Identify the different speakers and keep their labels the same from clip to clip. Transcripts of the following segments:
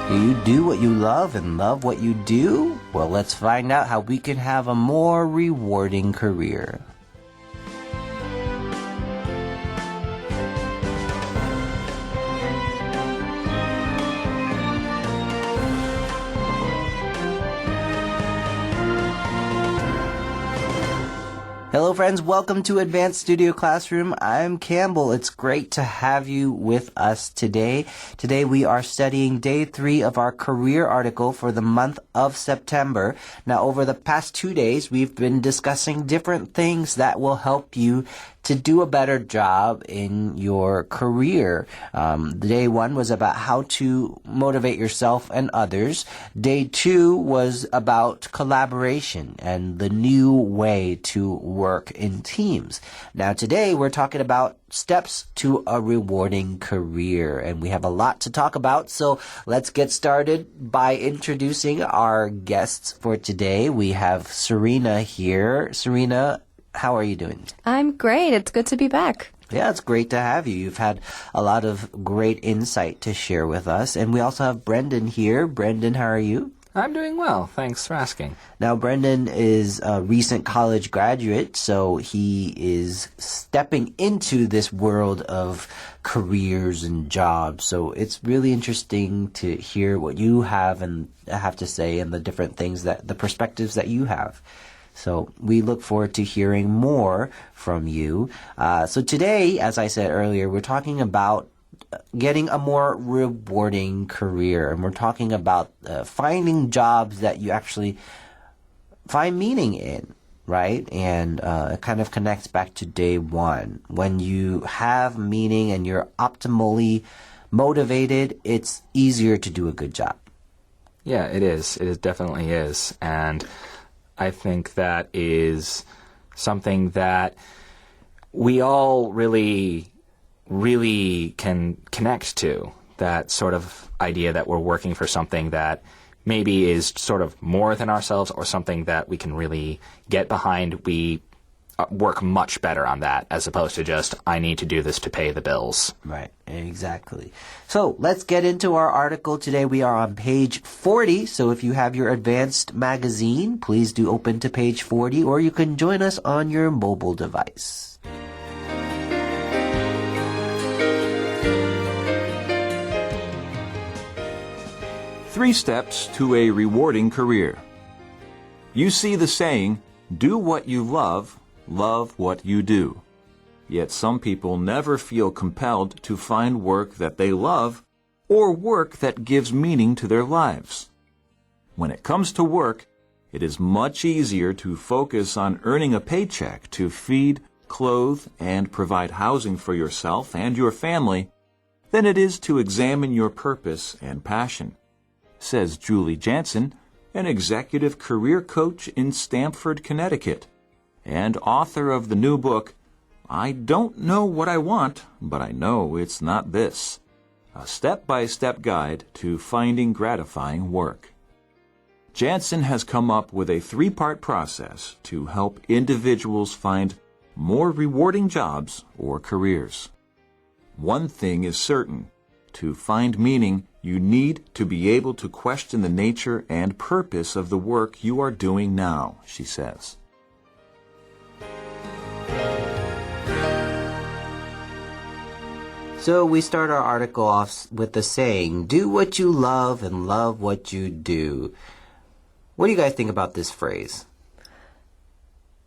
Speaker 1: Do you do what you love and love what you do? Well, let's find out how we can have a more rewarding career. Hello friends, welcome to Advanced Studio Classroom. I'm Campbell. It's great to have you with us today. Today we are studying day 3 of our career article for the month of September. Now over the past 2 days, we've been discussing different things that will help you to do a better job in your career. Day 1 was about how to motivate yourself and others. Day 2 was about collaboration and the new way to work in teams. Now today we're talking about steps to a rewarding career, and we have a lot to talk about, so let's get started by introducing our guests for today. We have Serena here. Serena, how are you doing?
Speaker 2: I'm great. It's good to be back.
Speaker 1: Yeah, it's great to have you. You've had a lot of great insight to share with us. And we also have Brendan here. Brendan, how are you?
Speaker 3: I'm doing well. Thanks for asking.
Speaker 1: Now, Brendan is a recent college graduate, so he is stepping into this world of careers and jobs. So it's really interesting to hear what you have to say and the different things the perspectives that you have. So we look forward to hearing more from you. So today, as I said earlier, we're talking about getting a more rewarding career. And we're talking about finding jobs that you actually find meaning in, right? And it kind of connects back to day 1. When you have meaning and you're optimally motivated, it's easier to do a good job.
Speaker 3: Yeah, it is. It definitely is. And I think that is something that we all really can connect to, that sort of idea that we're working for something that maybe is sort of more than ourselves or something that we can really get behind. We work much better on that as opposed to just, I need to do this to pay the bills.
Speaker 1: Right, exactly. So let's get into our article today. We are on page 40. So if you have your advanced magazine, please do open to page 40, or you can join us on your mobile device.
Speaker 4: Three steps to a rewarding career. You see the saying, do what you love what you do. Yet some people never feel compelled to find work that they love or work that gives meaning to their lives. When it comes to work, it is much easier to focus on earning a paycheck to feed, clothe, and provide housing for yourself and your family than it is to examine your purpose and passion, says Julie Jansen, an executive career coach in Stamford, Connecticut, and author of the new book, I Don't Know What I Want, But I Know It's Not This, a step-by-step guide to finding gratifying work. Jansen has come up with a 3-part process to help individuals find more rewarding jobs or careers. One thing is certain, to find meaning, you need to be able to question the nature and purpose of the work you are doing now, she says.
Speaker 1: So we start our article off with the saying, do what you love and love what you do. What do you guys think about this phrase?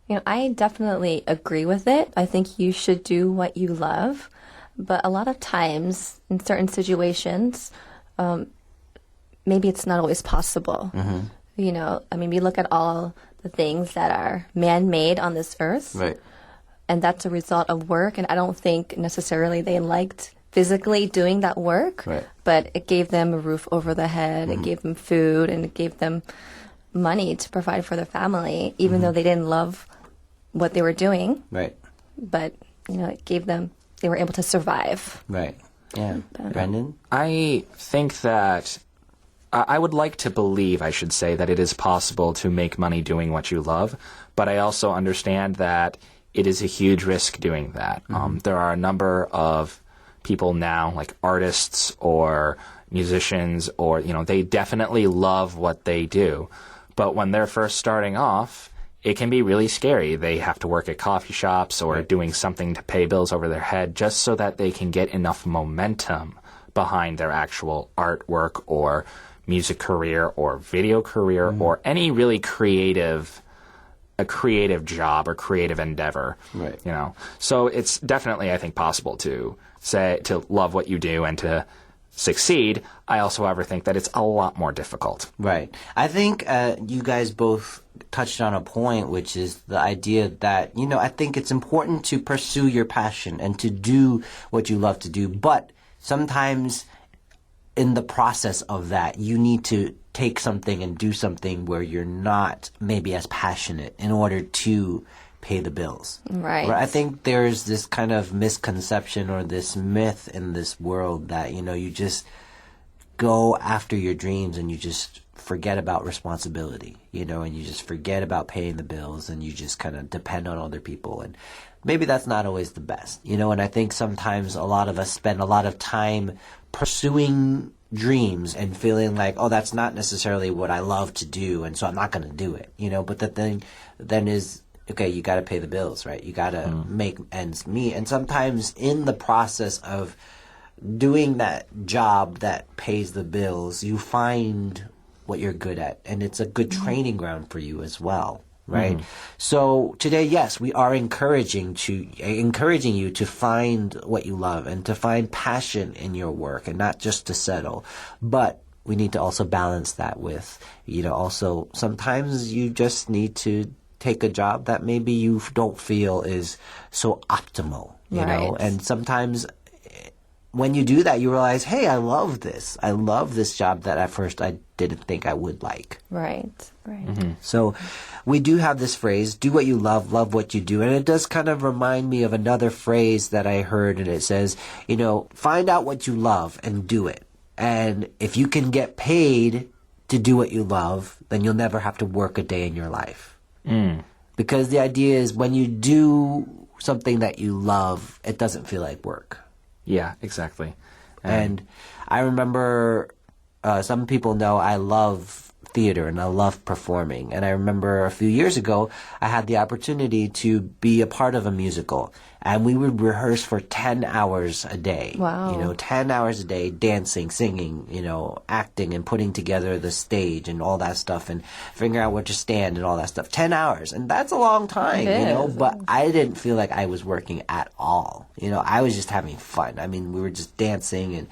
Speaker 2: I definitely agree with it. I think you should do what you love. But a lot of times, in certain situations, maybe it's not always possible. Mm-hmm. We look at all the things that are man-made on this earth.
Speaker 1: Right.
Speaker 2: And that's a result of work. And I don't think necessarily they liked physically doing that work.
Speaker 1: Right.
Speaker 2: But it gave them a roof over their head. Mm-hmm. It gave them food. And it gave them money to provide for their family, even though they didn't love what they were doing.
Speaker 1: Right.
Speaker 2: But, it gave them, they were able to survive.
Speaker 1: Right. Yeah. Brendan?
Speaker 3: I think that I would like to believe, I should say, that it is possible to make money doing what you love, but I also understand that it is a huge risk doing that. Mm-hmm. There are a number of people now, like artists or musicians, or, they definitely love what they do. But when they're first starting off, it can be really scary. They have to work at coffee shops or doing something to pay bills over their head just so that they can get enough momentum behind their actual artwork or music career or video career or any really creative job or creative endeavor.
Speaker 1: Right.
Speaker 3: So it's definitely, I think, possible to love what you do and to succeed. I also, however, think that it's a lot more difficult.
Speaker 1: Right. I think you guys both touched on a point, which is the idea that, I think it's important to pursue your passion and to do what you love to do. But sometimes in the process of that, you need to take something and do something where you're not maybe as passionate in order to pay the bills.
Speaker 2: Right.
Speaker 1: I think there's this kind of misconception or this myth in this world that, you just go after your dreams and you just forget about responsibility, and you just forget about paying the bills and you just kind of depend on other people. And maybe that's not always the best, and I think sometimes a lot of us spend a lot of time pursuing dreams and feeling like, oh, that's not necessarily what I love to do, and so I'm not going to do it, but the thing then is, okay, you got to pay the bills, right? You got to make ends meet. And sometimes in the process of doing that job that pays the bills, you find what you're good at, and it's a good training ground for you as well. Right. So today, yes, we are encouraging you to find what you love and to find passion in your work and not just to settle. But we need to also balance that with, also sometimes you just need to take a job that maybe you don't feel is so optimal, you know, and sometimes when you do that, you realize, hey, I love this. I love this job that at first I didn't think I would like.
Speaker 2: Right.
Speaker 1: So we do have this phrase, do what you love what you do. And it does kind of remind me of another phrase that I heard, and it says, find out what you love and do it. And if you can get paid to do what you love, then you'll never have to work a day in your life. Because the idea is when you do something that you love, it doesn't feel like work.
Speaker 3: Yeah, exactly.
Speaker 1: And I remember some people know I love theater and I love performing. And I remember a few years ago, I had the opportunity to be a part of a musical. And we would rehearse for 10 hours a day.
Speaker 2: Wow.
Speaker 1: 10 hours a day, dancing, singing, acting and putting together the stage and all that stuff and figuring out where to stand and all that stuff. 10 hours. And that's a long time, but I didn't feel like I was working at all. I was just having fun. I mean, we were just dancing and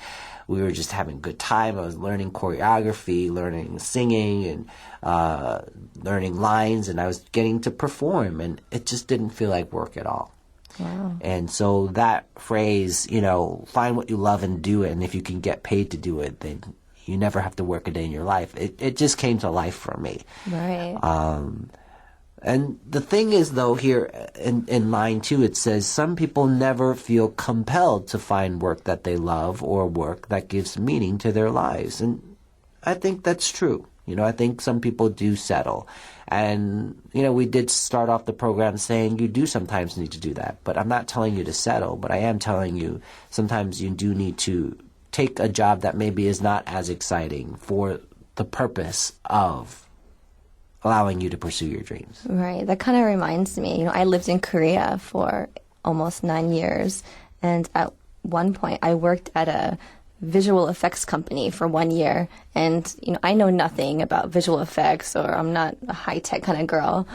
Speaker 1: we were just having a good time. I was learning choreography, learning singing, and learning lines, and I was getting to perform, and it just didn't feel like work at all.
Speaker 2: Wow.
Speaker 1: And so that phrase, find what you love and do it, and if you can get paid to do it, then you never have to work a day in your life. It just came to life for me.
Speaker 2: Right.
Speaker 1: And the thing is, though, here in line 2, it says, some people never feel compelled to find work that they love or work that gives meaning to their lives. And I think that's true. I think some people do settle. And, we did start off the program saying you do sometimes need to do that. But I'm not telling you to settle, but I am telling you sometimes you do need to take a job that maybe is not as exciting for the purpose of allowing you to pursue your dreams.
Speaker 2: Right. That kind of reminds me, I lived in Korea for almost 9 years. And at one point, I worked at a visual effects company for 1 year. And, I know nothing about visual effects, or I'm not a high-tech kind of girl.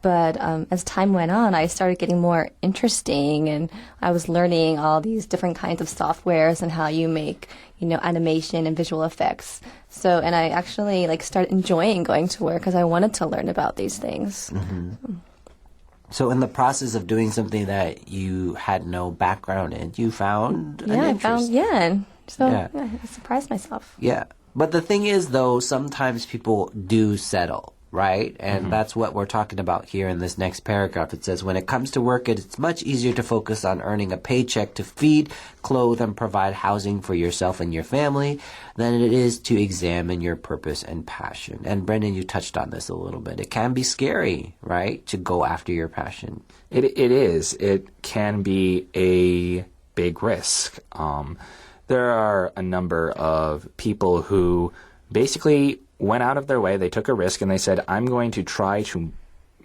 Speaker 2: But as time went on, I started getting more interesting, and I was learning all these different kinds of softwares and how you make, animation and visual effects. So, and I actually started enjoying going to work because I wanted to learn about these things.
Speaker 1: So in the process of doing something that you had no background in, you found an interest.
Speaker 2: I surprised myself.
Speaker 1: Yeah. But the thing is, though, sometimes people do settle, right? And that's what we're talking about here in this next paragraph. It says, when it comes to work, it's much easier to focus on earning a paycheck to feed, clothe, and provide housing for yourself and your family than it is to examine your purpose and passion. And Brendan, you touched on this a little bit. It can be scary, right, to go after your passion.
Speaker 3: It is. It can be a big risk. There are a number of people who basically went out of their way, they took a risk, and they said, I'm going to try to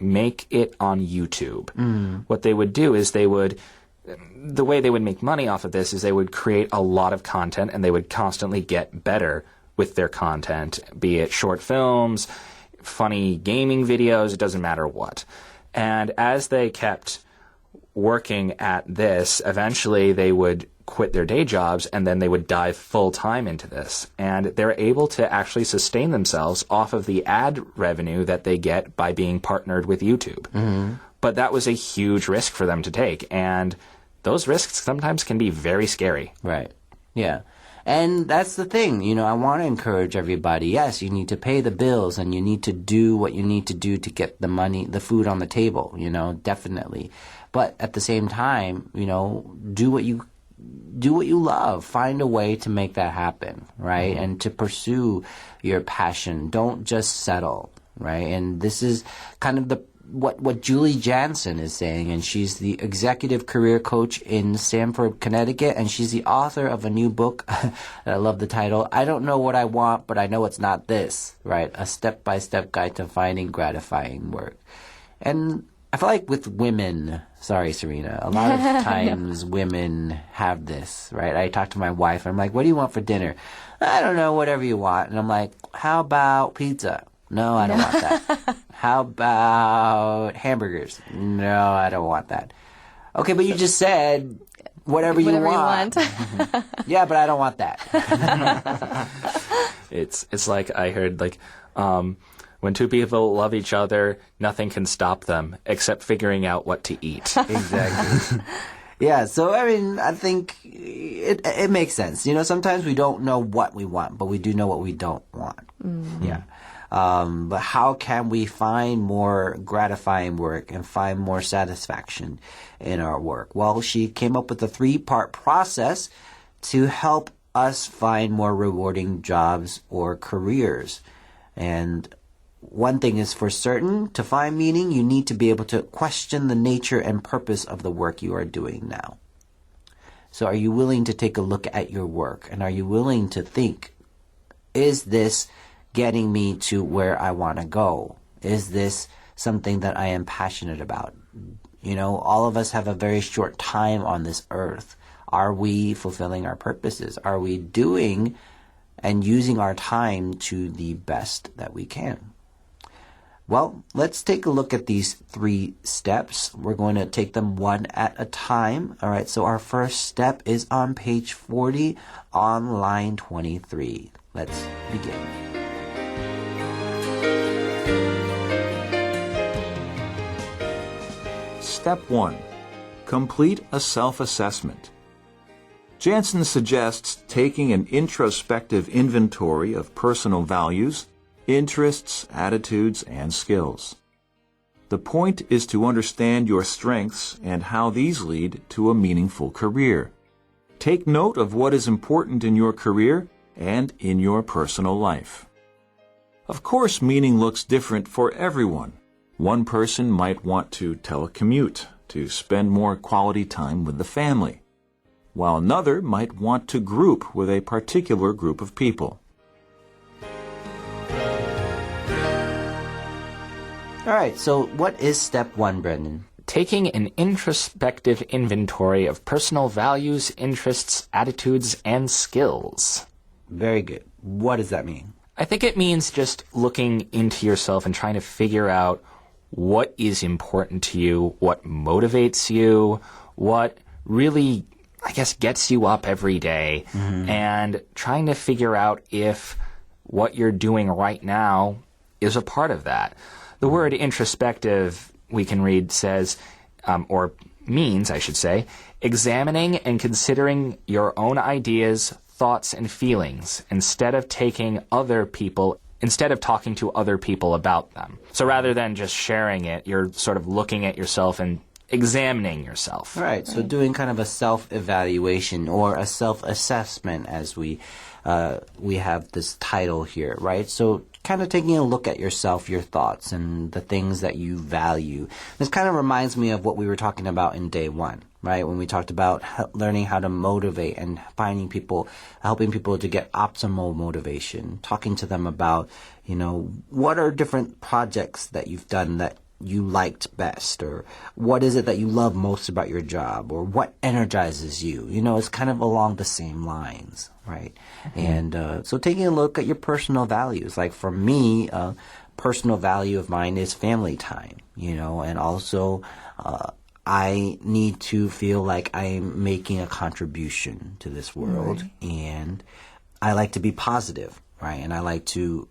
Speaker 3: make it on YouTube. What they would do is the way they would make money off of this is they would create a lot of content, and they would constantly get better with their content, be it short films, funny gaming videos, it doesn't matter what. And as they kept working at this, eventually they would quit their day jobs and then they would dive full time into this. And they're able to actually sustain themselves off of the ad revenue that they get by being partnered with YouTube. But that was a huge risk for them to take. And those risks sometimes can be very scary.
Speaker 1: Right. Yeah. And that's the thing, I want to encourage everybody. Yes, you need to pay the bills and you need to do what you need to do to get the money, the food on the table, definitely. But at the same time, do what you love. Find a way to make that happen, right? And to pursue your passion. Don't just settle, right? And this is kind of what Julie Jansen is saying, and she's the executive career coach in Stamford, Connecticut, and she's the author of a new book. I love the title. I don't know what I want, but I know it's not this, right? A step-by-step guide to finding gratifying work. And I feel like with women, sorry, Serena, a lot of times women have this, right? I talk to my wife, and I'm like, what do you want for dinner? I don't know, whatever you want. And I'm like, how about pizza? No, I don't want that. How about hamburgers? No, I don't want that. Okay, but you just said whatever you want. Yeah, but I don't want that.
Speaker 3: It's like I heard, when two people love each other, nothing can stop them except figuring out what to eat.
Speaker 1: Exactly. Yeah, so I think it makes sense. Sometimes we don't know what we want, but we do know what we don't want. Yeah. But how can we find more gratifying work and find more satisfaction in our work? Well, she came up with a 3-part process to help us find more rewarding jobs or careers. And one thing is for certain, to find meaning, you need to be able to question the nature and purpose of the work you are doing now. So are you willing to take a look at your work? And are you willing to think, is this getting me to where I want to go? Is this something that I am passionate about? All of us have a very short time on this earth. Are we fulfilling our purposes? Are we doing and using our time to the best that we can? Well, let's take a look at these 3 steps. We're going to take them one at a time. All right, so our first step is on page 40 on line 23. Let's begin.
Speaker 4: Step 1. Complete a self-assessment. Jansen suggests taking an introspective inventory of personal values, interests, attitudes, and skills. The point is to understand your strengths and how these lead to a meaningful career. Take note of what is important in your career and in your personal life. Of course, meaning looks different for everyone. One person might want to telecommute, to spend more quality time with the family, while another might want to group with a particular group of people.
Speaker 1: All right, so what is step 1, Brendan?
Speaker 3: Taking an introspective inventory of personal values, interests, attitudes, and skills.
Speaker 1: Very good. What does that mean?
Speaker 3: I think it means just looking into yourself and trying to figure out what is important to you, what motivates you, what really, gets you up every day, and trying to figure out if what you're doing right now is a part of that. The word introspective, we can read, says, or means, I should say, examining and considering your own ideas, thoughts, and feelings instead of talking to other people about them. So rather than just sharing it, you're sort of looking at yourself and examining yourself.
Speaker 1: Right, so doing kind of a self-evaluation or a self-assessment as we have this title here, right? So kind of taking a look at yourself, your thoughts, and the things that you value. This kind of reminds me of what we were talking about in day one, right? When we talked about learning how to motivate and finding people, helping people to get optimal motivation, talking to them about, what are different projects that you've done that you liked best, or what is it that you love most about your job, or what energizes you. It's kind of along the same lines, right? And so taking a look at your personal values. Like for me, personal value of mine is family time, and also I need to feel like I'm making a contribution to this world, and I like to be positive, right? And I like to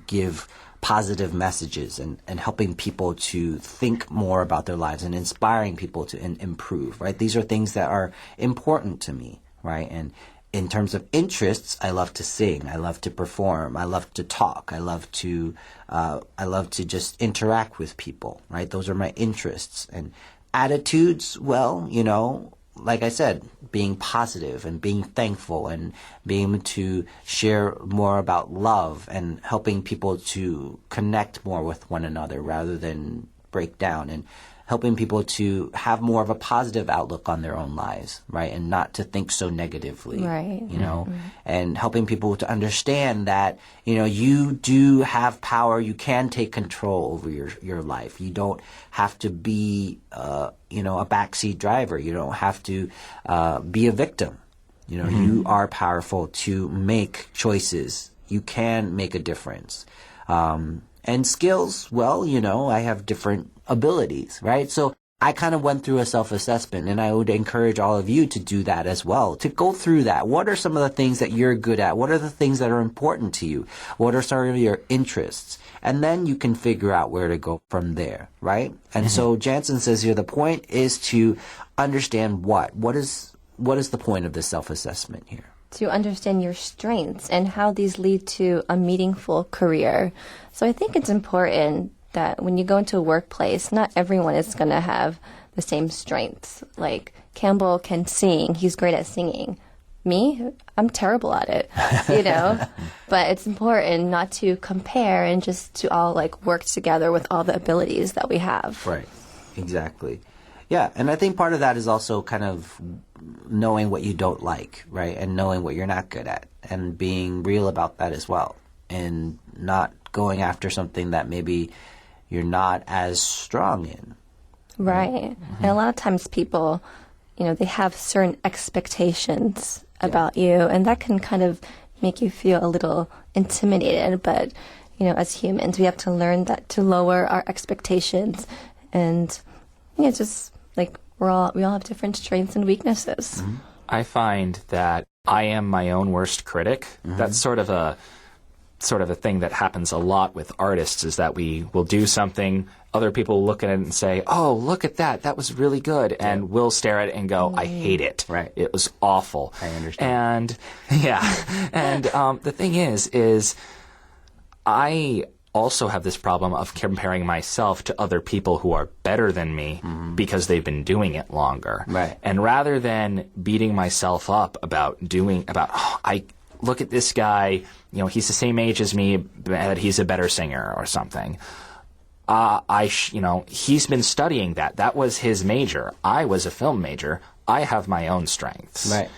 Speaker 1: give positive messages and helping people to think more about their lives and inspiring people to improve, right? These are things that are important to me, right? And in terms of interests, I love to sing, I love to perform, I love to talk, I love to just interact with people, right? Those are my interests. And attitudes, well, like I said, being positive and being thankful and being able to share more about love and helping people to connect more with one another rather than break down, and helping people to have more of a positive outlook on their own lives, right? And not to think so negatively,
Speaker 2: right?
Speaker 1: And helping people to understand that, you do have power. You can take control over your life. You don't have to be, a backseat driver. You don't have to be a victim. You are powerful to make choices. You can make a difference. And skills, well, I have different abilities, right? So I kind of went through a self-assessment, and I would encourage all of you to do that as well, to go through that. What are some of the things that you're good at? What are the things that are important to you? What are some of your interests? And then you can figure out where to go from there, right? And so Jansen says here, the point is to understand what is the point of this self-assessment here?
Speaker 2: To understand your strengths and how these lead to a meaningful career. So I think it's important that when you go into a workplace, not everyone is going to have the same strengths. Like Campbell can sing. He's great at singing. Me, I'm terrible at it, But it's important not to compare and just to all work together with all the abilities that we have.
Speaker 1: Right. Exactly. Yeah, and I think part of that is also kind of knowing what you don't like, right? And knowing what you're not good at and being real about that as well. And not going after something that maybe you're not as strong in.
Speaker 2: Right. And a lot of times people, they have certain expectations about you, and that can kind of make you feel a little intimidated. But, as humans, we have to learn that to lower our expectations, and just we all have different strengths and weaknesses.
Speaker 3: I find that I am my own worst critic. That's sort of a thing that happens a lot with artists, is that we will do something, other people look at it and say, "Oh, look at that. That was really good." And we'll stare at it and go, "I hate it.
Speaker 1: Right.
Speaker 3: It was awful."
Speaker 1: I understand.
Speaker 3: And the thing is I also have this problem of comparing myself to other people who are better than me because they've been doing it longer.
Speaker 1: Right.
Speaker 3: And rather than beating myself up about I look at this guy, he's the same age as me, but he's a better singer or something. He's been studying that. That was his major. I was a film major. I have my own strengths.
Speaker 1: Right.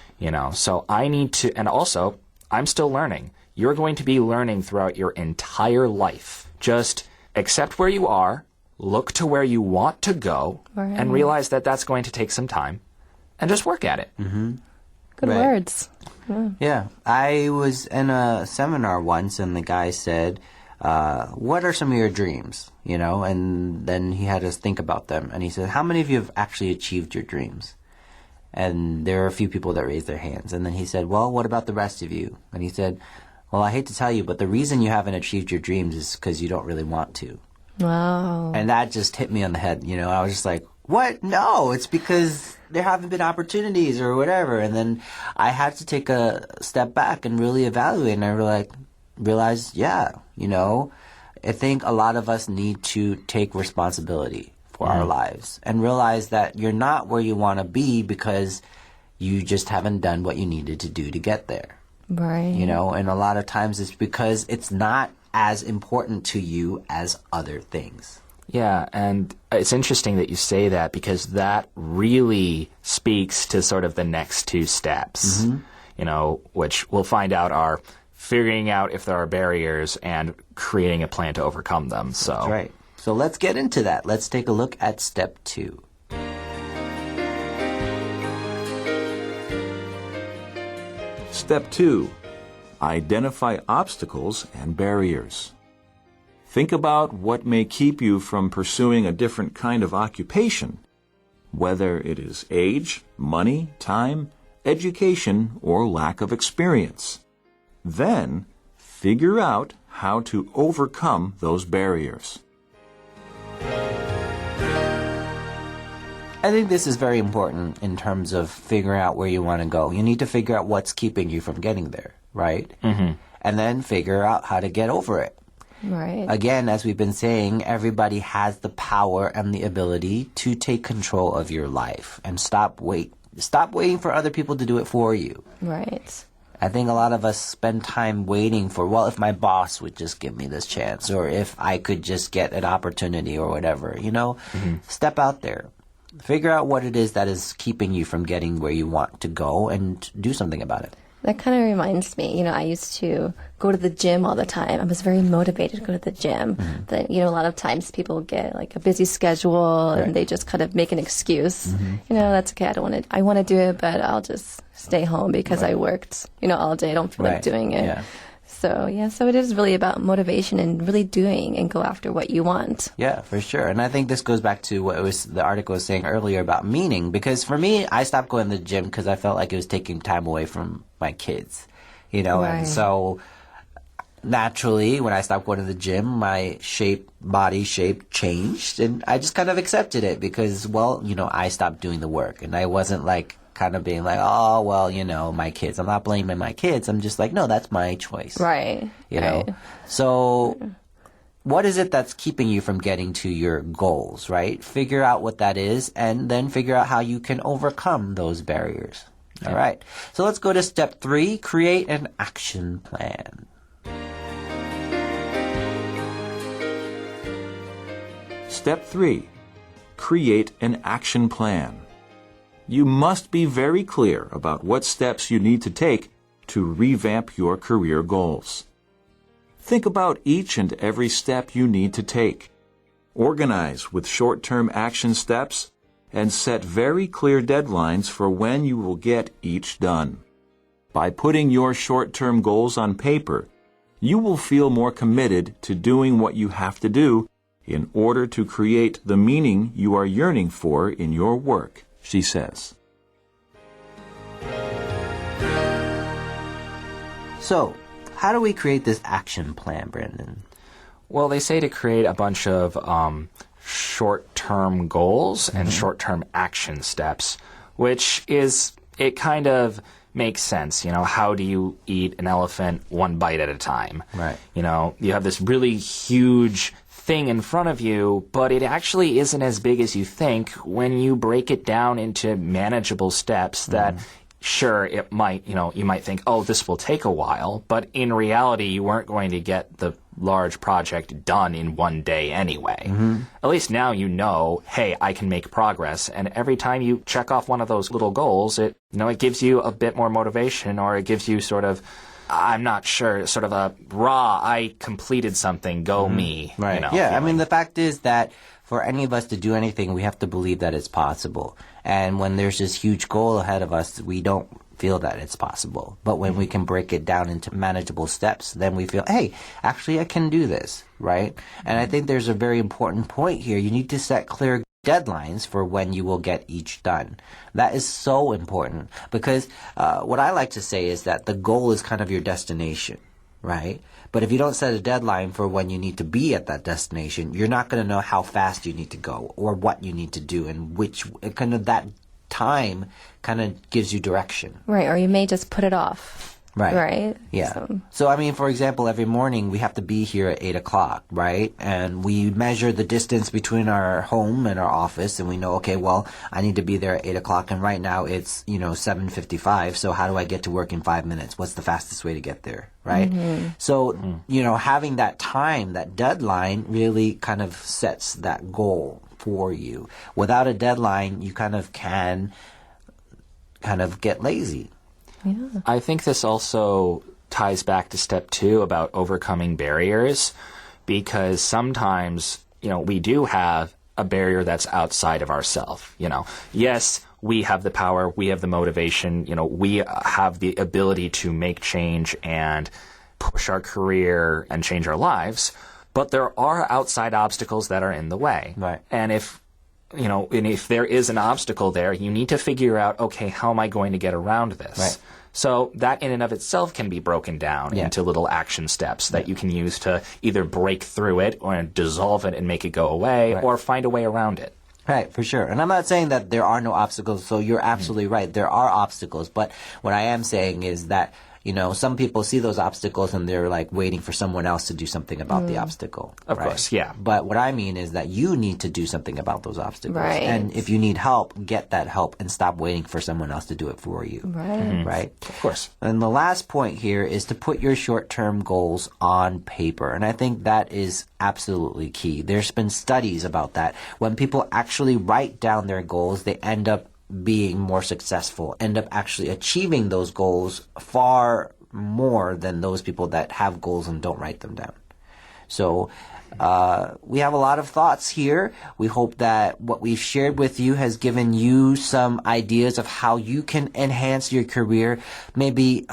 Speaker 3: So I need to, and also, I'm still learning. You're going to be learning throughout your entire life. Just accept where you are, look to where you want to go, and realize that that's going to take some time, and just work at it.
Speaker 2: Good words.
Speaker 1: Yeah. I was in a seminar once, and the guy said, what are some of your dreams? And then he had us think about them. And he said, how many of you have actually achieved your dreams? And there were a few people that raised their hands. And then he said, well, what about the rest of you? And he said, well, I hate to tell you, but the reason you haven't achieved your dreams is because you don't really want to.
Speaker 2: Wow.
Speaker 1: And that just hit me on the head. I was just like, what? No, it's because there haven't been opportunities or whatever. And then I had to take a step back and really evaluate. And I realized, I think a lot of us need to take responsibility for our lives and realize that you're not where you want to be because you just haven't done what you needed to do to get there.
Speaker 2: Right.
Speaker 1: And a lot of times it's because it's not as important to you as other things.
Speaker 3: Yeah, and it's interesting that you say that because that really speaks to sort of the next two steps, which we'll find out are figuring out if there are barriers and creating a plan to overcome them. So
Speaker 1: That's right. So let's get into that. Let's take a look at step 2.
Speaker 4: Step 2. Identify obstacles and barriers. Think about what may keep you from pursuing a different kind of occupation, whether it is age, money, time, education, or lack of experience. Then, figure out how to overcome those barriers.
Speaker 1: I think this is very important in terms of figuring out where you want to go. You need to figure out what's keeping you from getting there, right? Mm-hmm. And then figure out how to get over it.
Speaker 2: Right.
Speaker 1: Again, as we've been saying, everybody has the power and the ability to take control of your life and stop waiting for other people to do it for you.
Speaker 2: Right.
Speaker 1: I think a lot of us spend time waiting for, well, if my boss would just give me this chance, or if I could just get an opportunity or whatever, Step out there. Figure out what it is that is keeping you from getting where you want to go and do something about it.
Speaker 2: That kind of reminds me, I used to go to the gym all the time. I was very motivated to go to the gym.
Speaker 1: Mm-hmm.
Speaker 2: But, a lot of times people get like a busy schedule and they just kind of make an excuse.
Speaker 1: Mm-hmm.
Speaker 2: That's okay. I want to do it, but I'll just stay home because I worked, all day. I don't feel like doing it.
Speaker 1: Yeah.
Speaker 2: So it is really about motivation and really doing and go after what you want.
Speaker 1: Yeah, for sure. And I think this goes back to what the article was saying earlier about meaning. Because for me, I stopped going to the gym because I felt like it was taking time away from my kids,
Speaker 2: Right.
Speaker 1: And so naturally, when I stopped going to the gym, my body shape changed, and I just kind of accepted it because, I stopped doing the work, and I wasn't like kind of being like, oh, well, my kids. I'm not blaming my kids. I'm just like, no, that's my choice.
Speaker 2: Right.
Speaker 1: Right. So what is it that's keeping you from getting to your goals, right? Figure out what that is and then figure out how you can overcome those barriers. All right. So let's go to step 3, create an action plan.
Speaker 4: Step 3. Create an action plan. You must be very clear about what steps you need to take to revamp your career goals. Think about each and every step you need to take. Organize with short-term action steps and set very clear deadlines for when you will get each done. By putting your short-term goals on paper, you will feel more committed to doing what you have to do in order to create the meaning you are yearning for in your work, she says.
Speaker 1: So, how do we create this action plan, Brandon?
Speaker 3: Well, they say to create a bunch of short-term goals and short-term action steps, which it kind of makes sense. How do you eat an elephant one bite at a time?
Speaker 1: Right.
Speaker 3: You have this really huge thing in front of you, but it actually isn't as big as you think when you break it down into manageable steps that sure, it might, you might think, oh, this will take a while, but in reality, you weren't going to get the large project done in one day anyway. At least now hey, I can make progress. And every time you check off one of those little goals, it gives you a bit more motivation, or it gives you sort of, I'm not sure, sort of a I completed something, go me.
Speaker 1: Right.
Speaker 3: Feeling.
Speaker 1: I mean, the fact is that for any of us to do anything, we have to believe that it's possible. And when there's this huge goal ahead of us, we don't feel that it's possible. But when we can break it down into manageable steps, then we feel, hey, actually I can do this, right? And I think there's a very important point here. You need to set clear deadlines for when you will get each done. That is so important because what I like to say is that the goal is kind of your destination, right? But if you don't set a deadline for when you need to be at that destination, you're not going to know how fast you need to go or what you need to do, and which kind of that time kind of gives you direction.
Speaker 2: Right, or you may just put it off.
Speaker 1: Right.
Speaker 2: Right?
Speaker 1: Yeah. So, I mean, for example, every morning we have to be here at 8 o'clock, right? And we measure the distance between our home and our office, and we know, okay, well, I need to be there at 8 o'clock, and right now it's, 7:55, so how do I get to work in 5 minutes? What's the fastest way to get there, right? So, having that time, that deadline really kind of sets that goal for you. Without a deadline, you kind of can get lazy.
Speaker 2: Yeah.
Speaker 3: I think this also ties back to step 2 about overcoming barriers, because sometimes, we do have a barrier that's outside of ourselves. Yes, we have the power, we have the motivation, we have the ability to make change and push our career and change our lives, but there are outside obstacles that are in the way.
Speaker 1: Right.
Speaker 3: And if there is an obstacle there, you need to figure out, okay, how am I going to get around this?
Speaker 1: Right.
Speaker 3: So that in and of itself can be broken down into little action steps that you can use to either break through it or dissolve it and make it go away, or find a way around it.
Speaker 1: Right, for sure. And I'm not saying that there are no obstacles, so you're absolutely right. There are obstacles, but what I am saying is that some people see those obstacles and they're like waiting for someone else to do something about the obstacle.
Speaker 3: Of course, yeah.
Speaker 1: But what I mean is that you need to do something about those obstacles.
Speaker 2: Right.
Speaker 1: And if you need help, get that help and stop waiting for someone else to do it for you.
Speaker 2: Right.
Speaker 1: Right?
Speaker 3: Of course.
Speaker 1: And the last point here is to put your short-term goals on paper. And I think that is absolutely key. There's been studies about that. When people actually write down their goals, they end up being more successful, end up actually achieving those goals far more than those people that have goals and don't write them down. So we have a lot of thoughts here. We hope that what we've shared with you has given you some ideas of how you can enhance your career, maybe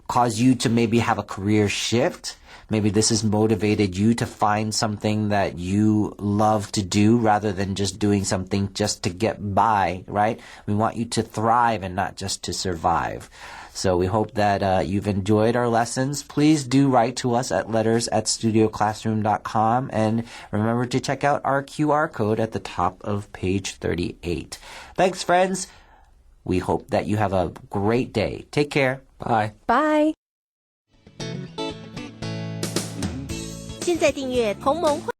Speaker 1: cause you to maybe have a career shift. Maybe this has motivated you to find something that you love to do rather than just doing something just to get by, right? We want you to thrive and not just to survive. So we hope that you've enjoyed our lessons. Please do write to us at letters@studioclassroom.com, and remember to check out our QR code at the top of page 38. Thanks, friends. We hope that you have a great day. Take care.
Speaker 3: Bye.
Speaker 2: Bye.
Speaker 5: 现在订阅同盟会。